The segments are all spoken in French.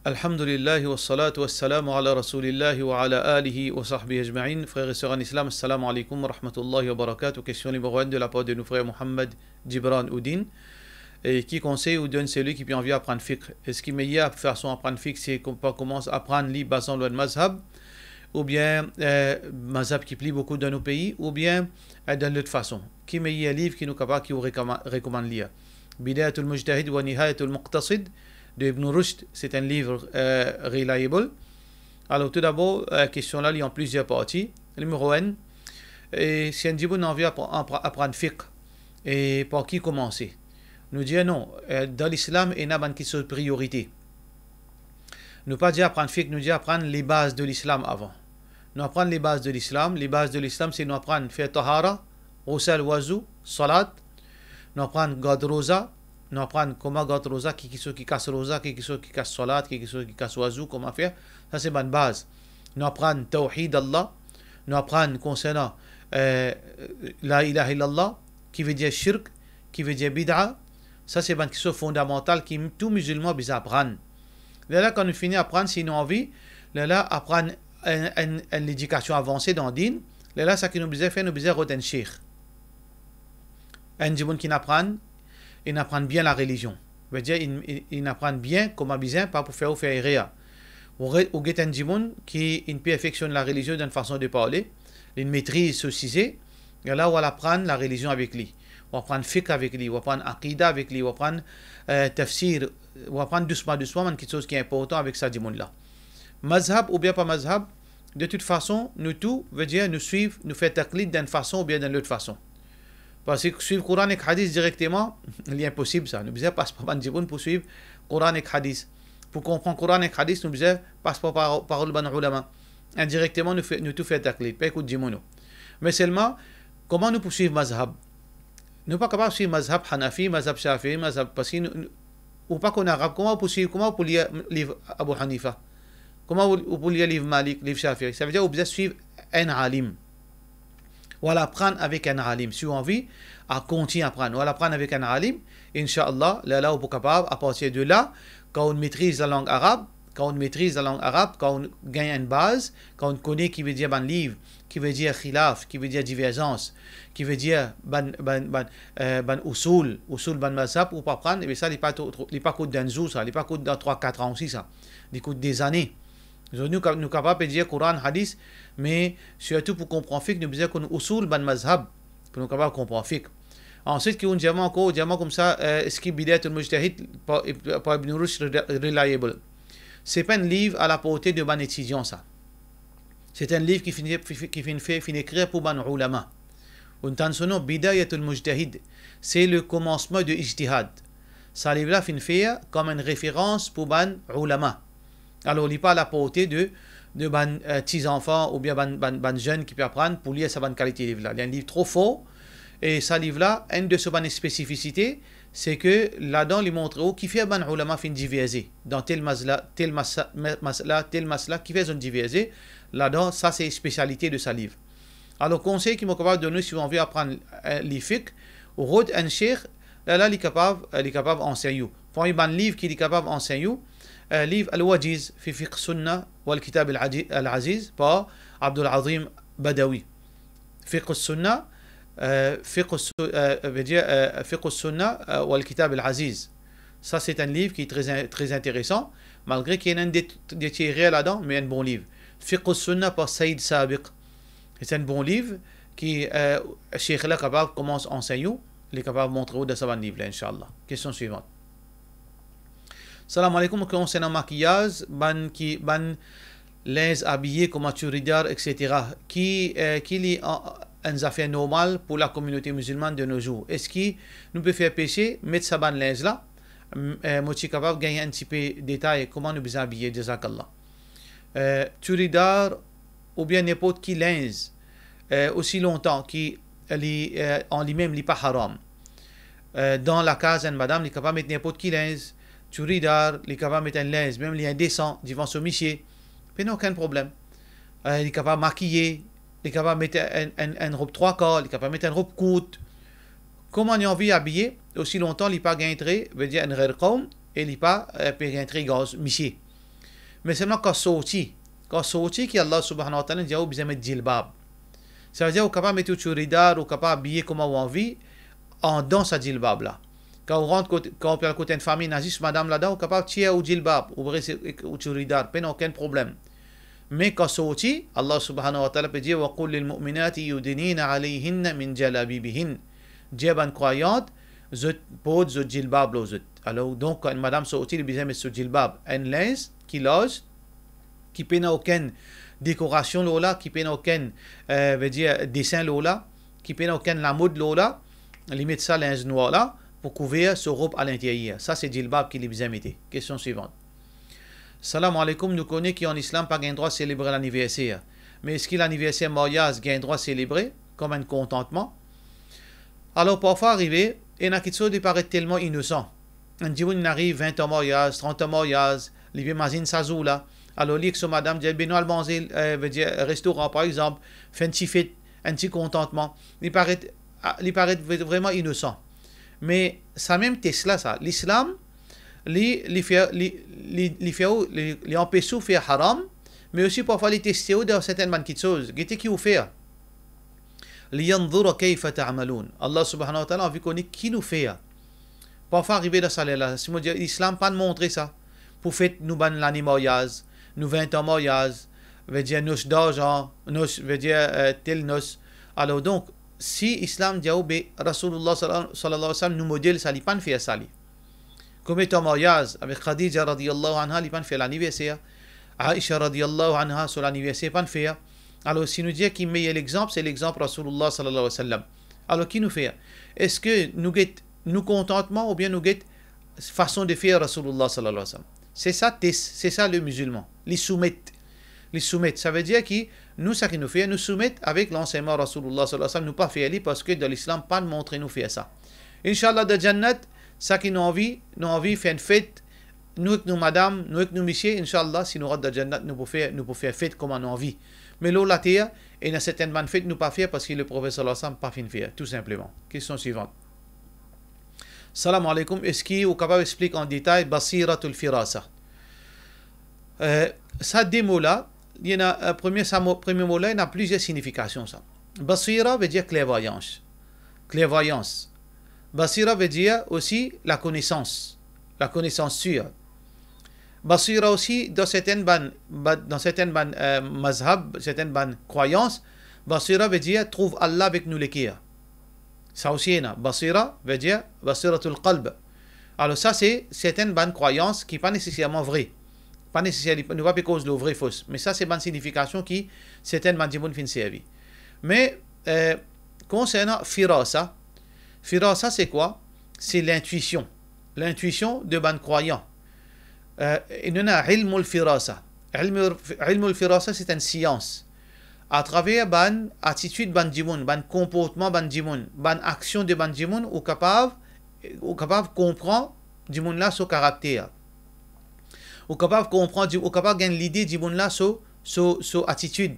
Alhamdulillah wa salatu wa salam ala rasulillah wa ala alihi wa sahbihi ajma'in. Frères et sœurs en islam, assalamu alaikum wa rahmatullahi wa barakatuh. Question numéro 1 de la part de nos frères Mohammed Gibran Oudin. Et qui conseille ou donne celui qui peut envie apprendre fiqh? Est-ce qu'il est meilleur à faire son apprendre fiqh, c'est qu'on commence à apprendre li basant le mazhab, ou bien mazhab qui plie beaucoup dans nos pays, ou bien dans l'autre façon? Qui est meilleur livre qui nous capable, qui vous recommande lire? Bidayatul Mujtahid wa Nihayatul Muqtasid de Ibn Rushd, c'est un livre reliable. Alors tout d'abord, question là, il y a plusieurs parties. Numéro 1, et si un djiboun a envie d'apprendre fiqh, et par qui commencer? Nous disons non, dans l'islam, il y a une priorité. Nous pas dire apprendre fiqh, nous disons apprendre les bases de l'islam avant. Nous apprendre les bases de l'islam. Les bases de l'islam, c'est nous apprendre faire tahara, ghusl, wazu, salat. Nous apprendre garde rosa. Nous apprendre comment garder rosa, qui casse rosa, qui casse salat, qui casse wazou, comment faire. Ça, c'est bonne base. Nous apprendre tawhid Allah. Nous apprendre concernant la ilaha illallah, qui veut dire shirk, qui veut dire bid'a. Ça, c'est une question fondamentale qui tout musulman doit apprendre. Là, quand nous finissons d'apprendre, si nous envie, là, apprendre une éducation avancée dans le din, là, ça qui nous besoin faire, nous besoin de un cheikh. Un djiboun qui n'apprend, il apprend bien la religion. veut dire il apprend bien comment bien, pas pour faire rien. Ou un djiboun qui perfectionne la religion d'une façon de parler, il maîtrise ce sujet, et là, on va apprendre la religion avec lui. On va apprendre fiqh avec lui, on va apprendre aqidah avec lui, on va apprendre tafsir, on va apprendre doucement, quelque chose qui est important avec ça djiboun-là. Mazhab ou bien pas mazhab, de toute façon, nous tout, veut dire nous suivre, nous faire taqlid d'une façon ou bien d'une autre façon. Parce que suivre Coran et Hadith directement, il est impossible ça. Nous devons passer par un pour suivre Coran et Hadith. Pour comprendre Coran et Hadith, nous devons passer par le ban ulama. Indirectement, nous tout fait taqlid, pas écoute Jimono. Mais seulement, comment nous poursuivre mazhab? Nous ne sommes pas capables de suivre mazhab Hanafi, mazhab Shafi'i, mazhab parce que ou pas qu'on arabe. Comment vous pouvez lire livre Abu Hanifa? Comment vous pouvez lire livre Malik, livre Shafi'i? Ça veut dire que vous devez suivre un alim. On va l'apprendre avec un alim. Si vous avez envie, à continuer à apprendre. On va l'apprendre avec un alim. Inch'Allah, là, on est capable, à partir de là, quand on maîtrise la langue arabe, quand on gagne une base, quand on connaît qui veut dire ban livre, qui veut dire khilaf, qui veut dire divergence, qui veut dire ban usul ban mazhab, ou pas prendre, et ça, il n'est pas coûte d'un jour, ça, il n'est pas coûte dans 3-4 ans aussi, ça. Il coûte des années. Nous sommes capables de dire Coran, Hadith, mais surtout pour comprendre fiqh, nous besoin qu'on usul ban mazhab, pour nous capables de comprendre fiqh. Ensuite, qui on dit encore, comme ça, ce qui est Bidayatul Mujtahid par Ibn Rushd reliable. C'est pas un livre à la portée de ban étudiant, ça. C'est un livre qui finit écrire pour ban ulama. On tente son nom Bidayatul Mujtahid. C'est le commencement de ijtihad. Ça livre-là finit faire comme une référence pour ban ulama. Alors, il n'est pas à la portée de petits enfants ou bien ban jeunes qui peuvent apprendre pour lire sa bonne qualité de livre-là. Il y a un livre trop fort. Et ce livre-là, une de ses bonnes spécificités, c'est que là-dedans, il montre qui fait ban ulama fin divisé. Dans tel masla, qui fait une divisé. Là-dedans, ça, c'est la spécialité de ce livre. Alors, conseil qui m'est capable de donner si vous avez envie d'apprendre les fiqh, ou road un cheikh, là, il est capable d'enseigner. Pour un livre qui est capable d'enseigner, livre Al-Wajiz fi fiqh sunnah wal kitab al-aziz par Abdul Azim Badawi. Fiqh sunnah fiqh sunnah wal kitab al-aziz. Ça, c'est un livre qui est très intéressant, malgré qu'il y ait un détail là-dedans, mais un bon livre. Fiqh sunnah par Saïd Sabiq. C'est un bon livre qui, Cheikh là, capable commence à enseigner, il est capable de montrer dans ce bon livre, Inch'Allah. Question suivante. Salam alaikum, concernant le maquillage, ban les habillés comme turidar, etc. Qui est une affaire normale pour la communauté musulmane de nos jours? Est-ce qu'il nous peut faire pécher, mettre sa ban les là? Moi, je suis capable de gagner un petit peu de détails comment nous nous habiller, jazakallah. Turidar, ou bien n'importe qui lens, aussi longtemps en lui-même n'est pas haram. Dans la case, madame, il est capable de mettre n'importe qui lens. Turidar, il est capable de mettre un lens, même il est indécent, devant son miché, mais non, aucun problème. Il est capable de maquiller, il est capable de mettre une robe 3 quarts, il est capable de mettre une robe courte. Comment on a envie d'habiller, aussi longtemps il n'est pas gagné, veut dire un rare et il n'est pas gagné gaz miché. Mais seulement quand sorti qui Allah subhanahu wa ta'ala dit vous besoin mettre djilbab. Ça veut dire vous capable mettre tout ridar ou capable habiller comme vous envie en dans sa djilbab là. Quand on rentre quand on peut côté une famille nazis madame là-dedans vous capable tirer au djilbab ou tout ridar, pas aucun problème. Mais quand sorti Allah subhanahu wa ta'ala peut dire wa qul lil mu'minati yudnina alayhinna min jalabibihin. Diaban croyante zut pod zut djilbab lo zut. Alors donc quand une madame sorti il besoin mettre ce djilbab un linge qui loge qui n'a aucune décoration lola, qui n'a aucun veut dire dessin lola, qui n'a aucun la mode lola, limite ça linge noir là pour couvrir ce robe à l'intérieur. Ça c'est djilbab qui les besoin mettre. Question suivante. Salam alaikum, nous connaissons qu'en islam pas gain droit de célébrer l'anniversaire. Mais est-ce que l'anniversaire mariage gain droit de célébrer comme un contentement? Alors parfois arrivé, il y en a qui se paraît tellement innocent. Un dimanche arrive 20 ans mariage, 30 ans mariage, il imagine ça là. Alors, lui, que madame dit, ben, nous allons manger, veut dire, restaurant, par exemple, fait un petit fête, un petit contentement. Il paraît vraiment innocent. Mais ça même Tesla, ça. L'islam, les empêche de faire haram, mais aussi parfois les tester dans certaines bonnes choses. Qu'est-ce qu'il faut faire? لِيَنْظُرَ كَيْفَ تَعْمَلُونَ. Allah subhanahu wa ta'ala a vu qu'on est qui nous fait. Parfois, arriver dans ça là. Si on dit, l'islam pas de montrer ça. Pour faire nous ban l'année mariage, nous 20 ans mariage, veut dire nos d'argent, nos veut dire tel nos. Alors donc, si l'islam dit Rasulullah sallallahu alayhi wa sallam nous modèle ça, il pas faire ça. Comme étant mariage avec Khadija radiyallahu anha, il pas fait l'anniversaire. Aisha radiyallahu anha sur l'anniversaire, pas faire. Alors si nous dit qu'il met l'exemple, c'est l'exemple Rasulullah sallallahu alayhi wa sallam. Alors qui nous fait? Est-ce que nous contentement ou bien nous guette façon de faire Rasulullah sallallahu alayhi wa sallam? C'est ça le musulman. Les soumettre. Ça veut dire que nous, ça qui nous fait, nous soumettre avec l'enseignement Rasulullah sallallahu alayhi wa sallam, nous pas faire parce que dans l'islam, pas de montrer nous faire ça. Inch'Allah, de Jannat, ça qui nous envie faire une fête, nous avec nous madame, nous avec nous messieurs, Inch'Allah, si nous rentrons de Jannat, nous pouvons faire fête comme on a envie. Mais l'eau la terre, et dans certaines bonnes fêtes, nous pas faire parce que le prophète sallallahu alayhi wa sallam pas fin faire, tout simplement. Question suivante. Salam alaikum, est-ce qu'il est capable d'expliquer en détail Basiratul Firasa? Ça, des mots-là, il y en a, premier mot-là, il y a plusieurs significations. Ça. Basira veut dire clairvoyance. Basira veut dire aussi la connaissance sûre. Basira aussi, dans certaines mazhab, certaines croyances, Basira veut dire trouve Allah avec nous l'équerre. Ça aussi, Basira veut dire Basiratul Qalb. Alors ça, c'est certaines bonnes croyances qui ne sont pas nécessairement vraies. Pas nécessairement, ne pas cause de vrai fausse. Mais ça, c'est une bonne signification qui certaines bonnes gens fin servir. Mais concernant Firasa, c'est quoi? C'est l'intuition. L'intuition de bonnes croyants. Il y en a Ilmul Firasa. Ilmul Firasa, c'est une science. À travers ban attitude ban djimoun, ban comportement ban djimoun, ban action de ban djimoun, ou capable comprendre djimoun là son caractère. Ou capable comprendre, ou capable gagner l'idée djimoun là son attitude,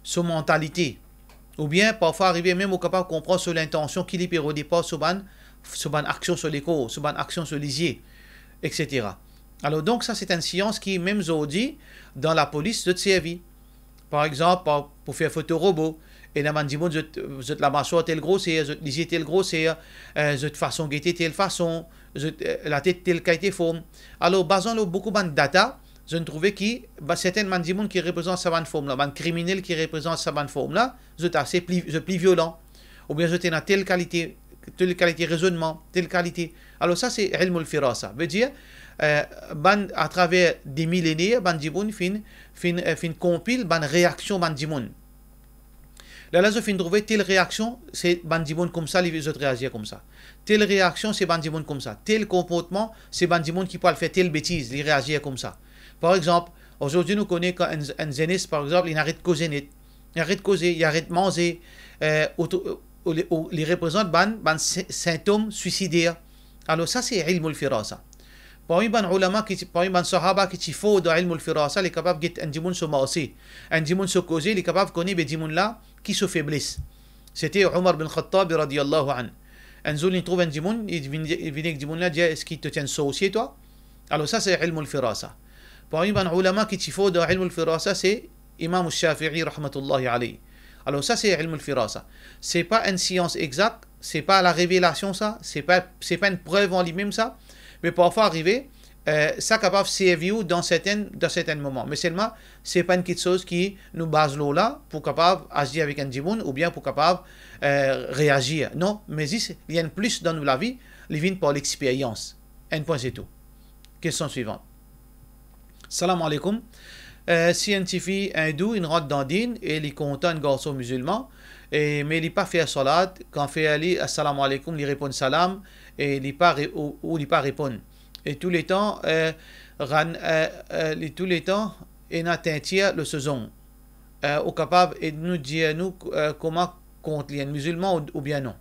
son mentalité. Ou bien parfois arriver même au capable comprendre sur l'intention qu'il est au départ sur ban action sur les corps, sur ban action sur les yeux, etc. Alors donc ça c'est une science qui même aujourd'hui dans la police de servir. Par exemple, pour faire photo robot, et dans le monde, la mâchoire telle grosseur, les yeux telle grosseur, de façon gaieté telle façon, la tête telle qualité forme. Alors, basant beaucoup de data, je trouve que certains gens qui représentent cette forme là, des criminels qui représentent cette forme là, sont assez plus violents, ou bien sont dans telle qualité raisonnement, telle qualité. Alors ça c'est ilmul firasa, veut dire à travers des millénaires, ban djimoun fin compile ban réaction ban djimoun. Là je fin trouver telle réaction, c'est ban djimoun comme ça, les autres réagir comme ça. Telle réaction, c'est ban djimoun comme ça. Tel comportement, c'est ban djimoun qui peut faire telle bêtise, les réagir comme ça. Par exemple, aujourd'hui nous connaissons quand un zéniste, par exemple, il arrête de causer net. Il arrête de causer, il arrête de manger, les représente ban symptômes suicidaires. Alors ça c'est ilmul firasa. Parmi les ulama, parmi les sahaba qui font de ilmul firasa, les capables de un djimoun se maasser, un djimoun se causer, les capables de connaître des djimoun là qui se faiblissent. C'était Omar bin Khattab radiyallahu anhu. Un jour il trouve un djimoun, il vient avec djimoun là, dit est-ce qu'il te tient saucier toi? Alors ça c'est ilmul firasa. Parmi les ulama qui tifo de ilm al-firasa, c'est Imam al-Shafi'i rahmatullahi alayhi. Alors ça c'est ilm al-firasa. C'est pas une science exacte, c'est pas la révélation ça, c'est pas une preuve en lui-même ça, mais parfois arriver ça capable de servir dans certains moments. Mais seulement c'est pas une petite chose qui nous base là pour capable agir avec un djimoun ou bien pour capable réagir. Non, mais il y a un plus dans la vie, il vient par l'expérience. Un point c'est tout. Question suivante. Salam alaikum. Scientifique hindou, il rentre dans din et il compte un garçon musulman, mais il n'a pas fait salat. Quand il fait ali, assalamu alaikum, il répond salam et il n'a pas répond. Et tous les temps, il a teinté le saison. Au capable de nous dire comment compte les musulmans ou bien non.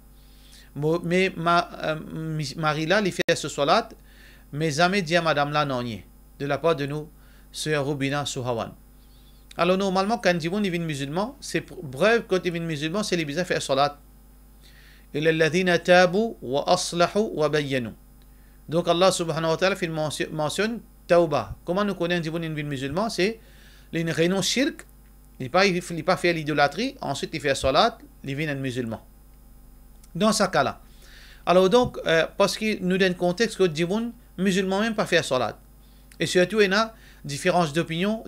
Mais Marie là, il fait ce salat, mais jamais dit à madame là non, de la part de nous. Sur Rubina Souhawan. Alors normalement quand il vient musulman, c'est bref quand il vient musulman, c'est les besoins faire salat. Il est alladhina tabu wa aslahu wa bayyanu. Donc Allah subhanahu wa ta'ala mentionne tauba. Comment nous connaissons un vient musulman, c'est il renonce shirk, il n'a pas fait l'idolâtrie, ensuite il fait salat, il vient un musulman. Dans ce cas-là. Alors donc parce qu'il nous donne contexte que le musulman même pas fait salat. Et surtout il y a divergence d'opinion,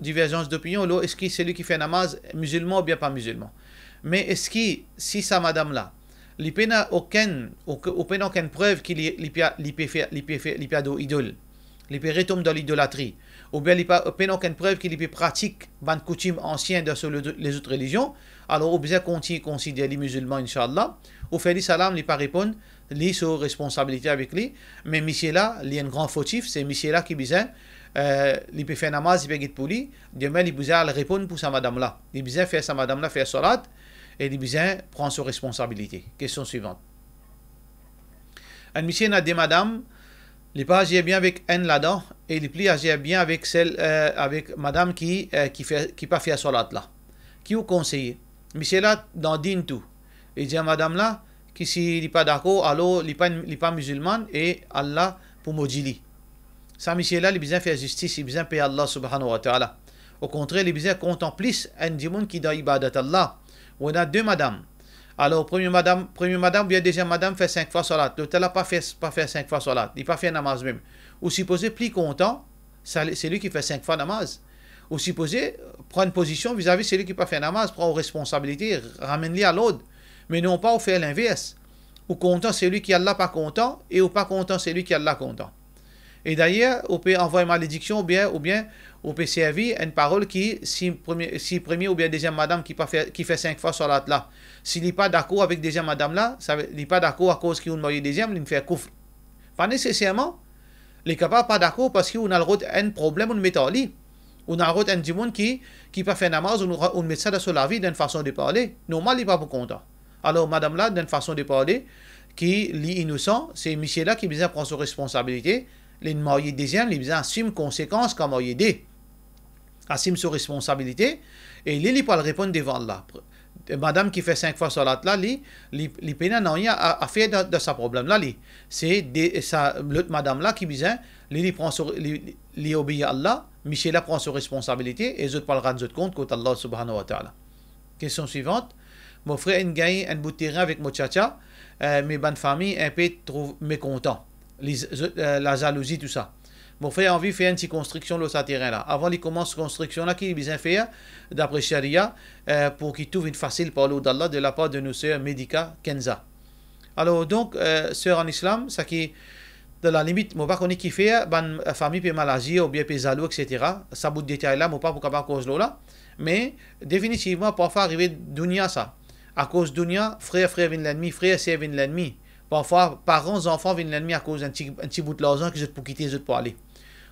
est-ce que c'est lui qui fait namaz musulman ou bien pas musulman. Mais est-ce que si sa madame là, il n'y a aucune preuve qu'il y a idole, il peut retomber dans l'idolâtrie, ou bien il n'y a aucune preuve qu'il peut pratiquer une coutume ancienne de les autres religions, alors on peut considérer les musulmans, Inch'Allah, ou faire les salam, il ne pas répondre, il sur responsabilité avec lui, mais monsieur là, il y a un grand fautif, c'est monsieur là qui besoin. Il peut faire namaz, il peut être pour lui. Demain, il besoin répondre pour sa madame là. Il besoin faire sa madame là, faire salat, et il besoin prendre ses responsabilités. Question suivante. Un monsieur a des madames, il peut agir bien avec un là-dedans, et il peut agir bien avec celle, avec madame qui pas faire salat là. Qui vous conseille? Monsieur là, dans din tout. Il dit à madame là, qui s'il n'est pas d'accord, alors il n'est pas musulman, et Allah pour maudit. Ça, monsieur là, il a besoin de faire justice, il a besoin de payer Allah subhanahu wa ta'ala. Au contraire, il a besoin de contempler un démon qui doit ibadat Allah. On a deux madames. Alors, première madame, bien deuxième madame fait 5 fois salat. L'autre n'a pas fait 5 fois salat. Il n'a pas fait namaz même. Ou supposé, plus content, c'est lui qui fait 5 fois namaz. Ou supposé, prendre position vis-à-vis celui qui n'a pas fait namaz, prendre responsabilité, ramène-les à l'autre. Mais non pas au faire l'inverse. Ou content, c'est lui qui est Allah pas content, et ou pas content, c'est lui qui est Allah content. Et d'ailleurs, on peut envoyer malédiction ou bien on peut servir une parole qui, si premier ou bien deuxième madame qui fait 5 fois salat là, s'il n'est pas d'accord avec deuxième madame là, il n'est pas d'accord à cause qu'il a marié deuxième, il fait kufr. Pas nécessairement, il n'est pas d'accord parce qu'on a un problème, on met en lit. On a un démon qui pas fait namaz, on met ça sur la vie d'une façon de parler. Normal, il n'est pas pour content. Alors, madame là, d'une façon de parler, qui est innocent, c'est monsieur là qui besoin prendre ses responsabilités. Les mariés deuxième, ils assument conséquences comme mariés deux. Assume ses responsabilités et il peut répondre devant Allah. Madame qui fait 5 fois salat là, les pénal n'ont rien à faire de ce problème là. C'est l'autre madame là qui besoin, il obéit à Allah, Michel là prend ses responsabilités et les autres parleront de compte contre Allah subhanahu wa ta'ala. Question suivante. Mon frère a gagné un bout de terrain avec mon tchatcha, mais bonne famille un peu trop mécontent. La jalousie, tout ça. Mon frère a envie de faire une petite construction dans ce terrain-là. Avant qu'il commence cette construction-là, qu'il a besoin de faire, d'après Sharia, pour qu'il trouve une facile parole d'Allah de la part de nos sœurs Médika Kenza. Alors, donc, sœurs en islam, ça qui, de la limite, je ne sais pas qui fait, la famille peut mal agir, ou bien peut zalou, etc. Ça bout de détail-là, je ne sais pas pourquoi cause là. Mais, définitivement, parfois, arriver dunya ça. À cause dunya, frère viennent l'ennemi, frère viennent l'ennemi. Parfois, parents, enfants viennent l'ennemi à cause d'un petit bout de l'argent qu'ils ont pour quitter les autres pour aller.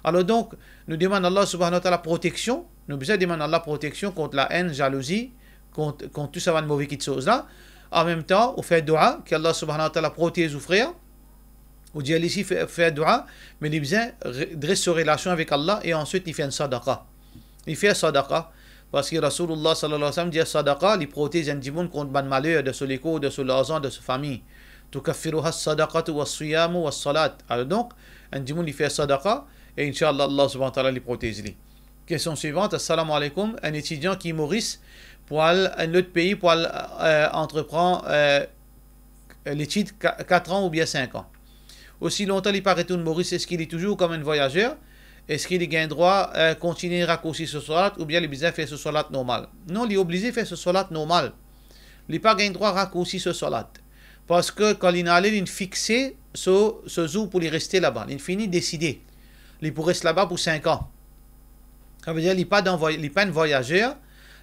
Alors donc, nous demandons à Allah subhanahu wa ta'ala protection. Nous besoin demander à Allah protection contre la haine, jalousie, contre tout ça, de mauvaises choses là. En même temps, on fait dua, qu'Allah subhanahu wa ta'ala protège nos frères. On dit ici, fait dua, mais il a besoin de dresser relation avec Allah et ensuite il fait une sadaqa. Il fait sadaqa. Parce que Rasulullah sallallahu alayhi wa sallam dit sadaqa, il protège un démon contre le malheur de son écho, de son argent, de sa famille. تكفرها الصدقة والصيام والصلاة. Alors donc, un démon il fait sadaqa et Inch'Allah Allah subhanahu wa ta'ala les protège. Question suivante. Assalamu alaikum. Un étudiant qui est Maurice pour aller un autre pays pour entreprendre l'étude 4 ans ou bien 5 ans. Aussi longtemps il paraît tout de Maurice, est-ce qu'il est toujours comme un voyageur? Est-ce qu'il a droit à continuer à raccourcir ce salat ou bien il est obligé de faire ce salat normal? Non, il est obligé de faire ce salat normal. Il n'a pas droit à raccourcir ce salat. Parce que quand il est allé, il fixé ce jour pour y rester là-bas. Il finit décidé. Il pourrait rester là-bas pour 5 ans. Ça veut dire qu'il n'est pas un voyageur.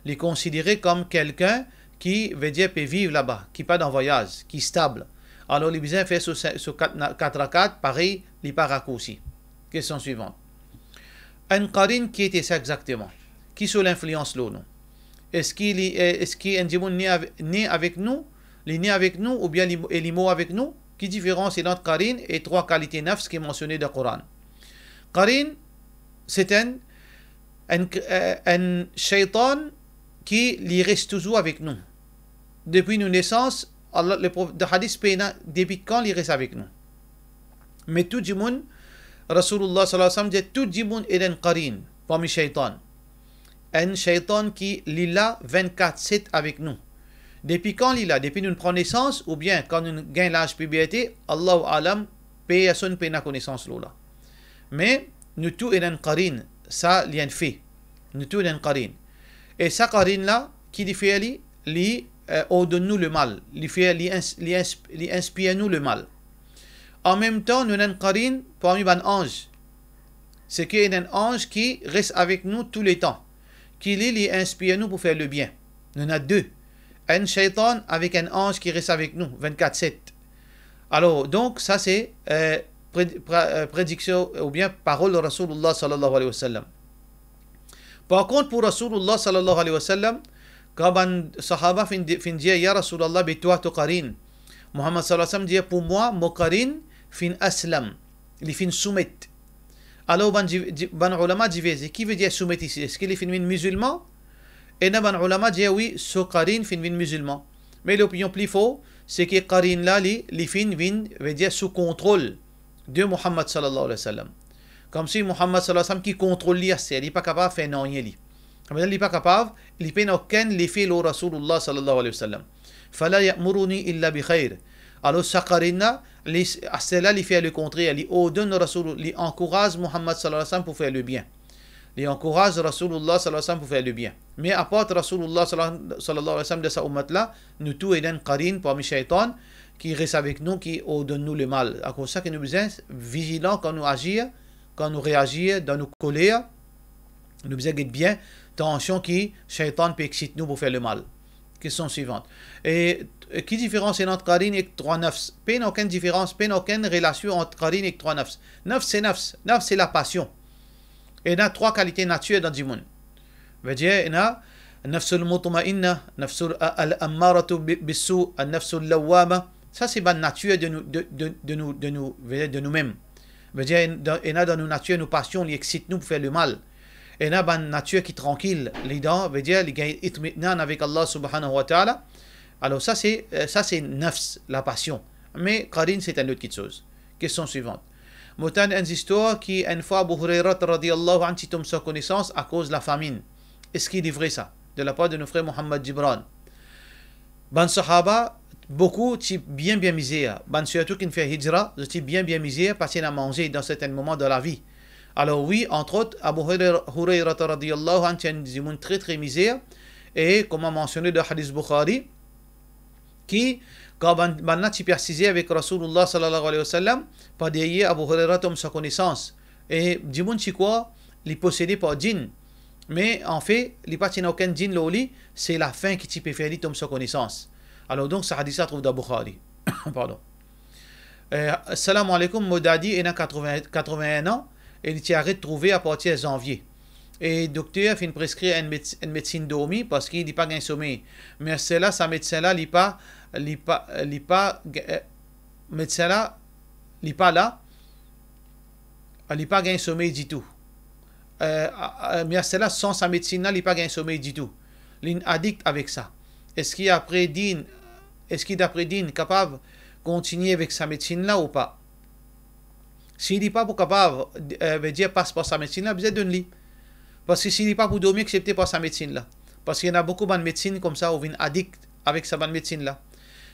Il est considéré comme quelqu'un qui veut dire peut vivre là-bas, qui n'est pas dans voyage, qui est stable. Alors, il est obligé de faire ce 4 à 4, pareil, il n'est pas raccourci. Question suivante. Un qarine, qui était ça exactement? Qui sous l'influence là, non? Est-ce qu'il est né avec nous? Il est né avec nous ou bien il est mort avec nous? Qui différence entre qarine et 3 qualités nafs qui est mentionné dans le Coran? Qarine, c'est un shaitan qui reste toujours avec nous. Depuis nos naissances, Allah, le hadith depuis quand il reste avec nous? Mais tout le monde, Rasulullah sallallahu alayhi wa sallam dit tout le monde est un qarine parmi shaitan. Un shaitan qui est là 24/7 avec nous. Depuis quand il est là? Depuis nous prenons naissance ou bien quand nous gagnons l'âge puberté, Allahu alam, paye la connaissance là. Mais nous tous est un qarine, ça il y a un fait. Nous tous est un qarine. Et ça qarine là, qui fait lui ordonne-nous le mal, lui inspire-nous le mal. En même temps, nous avons un qarine parmi les anges. C'est qu'il y a un ange qui reste avec nous tout le temps, qui lui inspire nous pour faire le bien. Nous en avons deux. Un shaitan avec un ange qui reste avec nous 24/7. Alors, donc, ça c'est prédiction ou bien parole de Rasulullah sallallahu alayhi wa sallam. Par contre, pour Rasulullah sallallahu alayhi wa sallam, quand les sahaba fin dire ya Rasulullah, mais toi tu qarine. Muhammad sallallahu alayhi wa sallam dit pour moi, mon qarine fin aslam, il fin soumet. Alors, ban ulama dit qui veut dire soumet ici? Est-ce qu'il est fin musulman? Et ban ulama dit oui, ce qarine fin musulman. Mais l'opinion plus faux, c'est que qarine là, li fin veut dire sous contrôle de Muhammad sallallahu alayhi wa sallam. Comme si Muhammad sallallahu alayhi wa sallam qui contrôle lui, il n'est pas capable de faire non rien. Il n'est pas capable, il n'a aucun effet le Rasulullah sallallahu alayhi wa sallam. Fala ya'muruni illa bi khair. Alors sa qarina, cela lui fait le contraire, il ordonne Rasul, il encourage Muhammad sallallahu alayhi wa sallam pour faire le bien. Il encourage Rasulullah sallallahu alayhi wa sallam pour faire le bien. Mais à part Rasulullah sallallahu alayhi wa sallam de sa ummat là, nous tous est un qarine parmi shaitan qui reste avec nous, qui ordonne nous le mal. À cause de ça que nous sommes vigilants quand nous agissons, quand nous réagissons dans nos colères, nous devons être bien attention qui shaitan peut exciter nous pour faire le mal. Question suivante. Et qui différence entre qarine et 3 nafs? Pas aucune différence, pas aucune relation entre qarine et 3 nafs. Nafs c'est nafs. Nafs c'est la passion. Et il y a 3 qualités naturelles dans le monde. veut dire il y a nafsul mutma'inna, nafsul al-ammaratu bis-su', an-nafsul lawwama. Ça c'est la nature de nous-mêmes. Veut dire il y a dans nos natures, nos passions, qui excitent nous pour faire le mal. Et il y a une nature qui est tranquille, les dents, veut dire, il y a itminan avec Allah subhanahu wa ta'ala. Alors ça c'est nafs, la passion. Mais qarine c'est une autre chose. Question suivante. Moutan une histoire qui une fois Abu Hurairah radiyallahu anhu tombe sa connaissance à cause de la famine. Est-ce qu'il est vrai ça? De la part de nos frères Muhammad Gibran. Ban sahaba, beaucoup sont bien misère. Ban surtout qui fait hijra, sont bien misère parce qu'ils ont mangé dans certains moments de la vie. Alors oui, entre autres, Abu Hurairah radiyallahu anhu est un monde très misère. Et comme on a mentionné dans le hadith Bukhari, qui, quand on a précisé avec Rasulullah sallallahu alayhi wa sallam, par derrière Abu Hurairah tombe sa connaissance. Et du monde, c'est quoi? Il est possédé par djinn. Mais en fait, il n'y a pas aucun djinn là, c'est la fin qui peut faire tombe sa connaissance. Alors donc, ce hadith se trouve dans Bukhari. Pardon. Assalamu alaikum, Modadi, il a 81 ans. Et il s'est retrouvé à partir de janvier. Et le docteur fait prescrire une médecine dormie parce qu'il n'a pas de sommeil. Mais celle-là, sa médecin-là, il n'est pas là. Il n'a pas de sommeil du tout. Mais celle-là, sans sa médecine-là, il n'a pas de sommeil du tout. Il est addict avec ça. Est-ce qu'il est d'après Din capable de continuer avec sa médecine-là ou pas? S'il n'est pas capable de dire passe par sa médecine-là, vous êtes d'un lit. Parce que s'il n'est pas pour dormir, accepté par sa médecine là. Parce qu'il y en a beaucoup de médecine comme ça, où viennent addict avec sa bonne médecine là.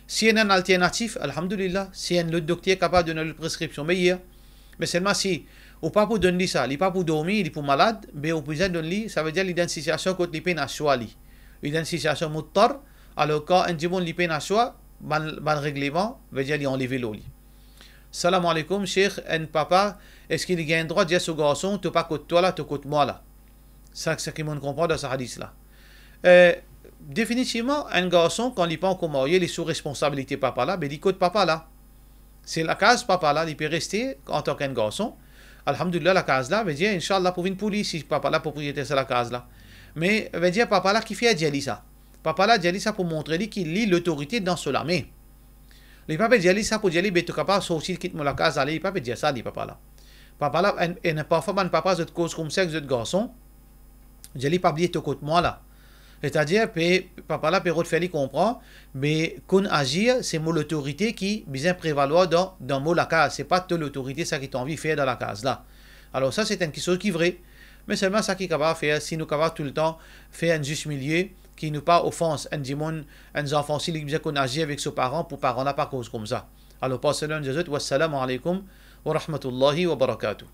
S'il y a une alternative, alhamdulillah, si un autre docteur est capable de donner une prescription meilleure, mais seulement si, ou pas pour donner ça, il n'est pas pour dormir, il est pour malade, mais au plus donner, ça veut dire l'identification contre l'IPN à soi. L'identification muttar, alors quand un djibon l'IPN à soi, ban règlement, veut dire enlever l'eau. Salam alaikum, cheikh, un papa, est-ce qu'il y a un droit de dire ce garçon, tu pas côté toi là, tu côté moi là? C'est ce qu'il me comprend dans ce hadith là. Définitivement, un garçon, quand il n'est pas encore marié, il est sous responsabilité papa là, mais il côté papa là. C'est la case papa là, il peut rester en tant qu'un garçon. Alhamdulillah, la case là, veut dire, Inch'Allah, pour une police, si papa là, propriétaire, c'est la case là. Mais, veut dire, papa là, qui fait dire ça. Papa là, dit ça pour montrer qu'il lit l'autorité dans cela. Mais, il ne peut pas dire ça pour dire, mais tu es capable de sortir, quitte la case, allez, il ne peut pas dire ça, dit papa là. Papa là, et parfois, un papa, de cause comme ça, de garçon, je ne pas oublier tout côté moi là. C'est-à-dire, papa là, Perrault fait comprend, mais qu'on agir, c'est l'autorité qui bien prévaloir dans mot la case. C'est pas toute l'autorité ça qui t'a envie de faire dans la case là. Alors ça, c'est une chose qui est vraie. Mais seulement ça qui est capable de faire, si nous capable tout le temps faire un juste milieu, qui nous pas offense, un enfant, si il qu'on agit avec ses parents, pour parents n'a pas cause comme ça. Alors, passez-le, wassalamu alaikum wa rahmatullahi wa barakatuh.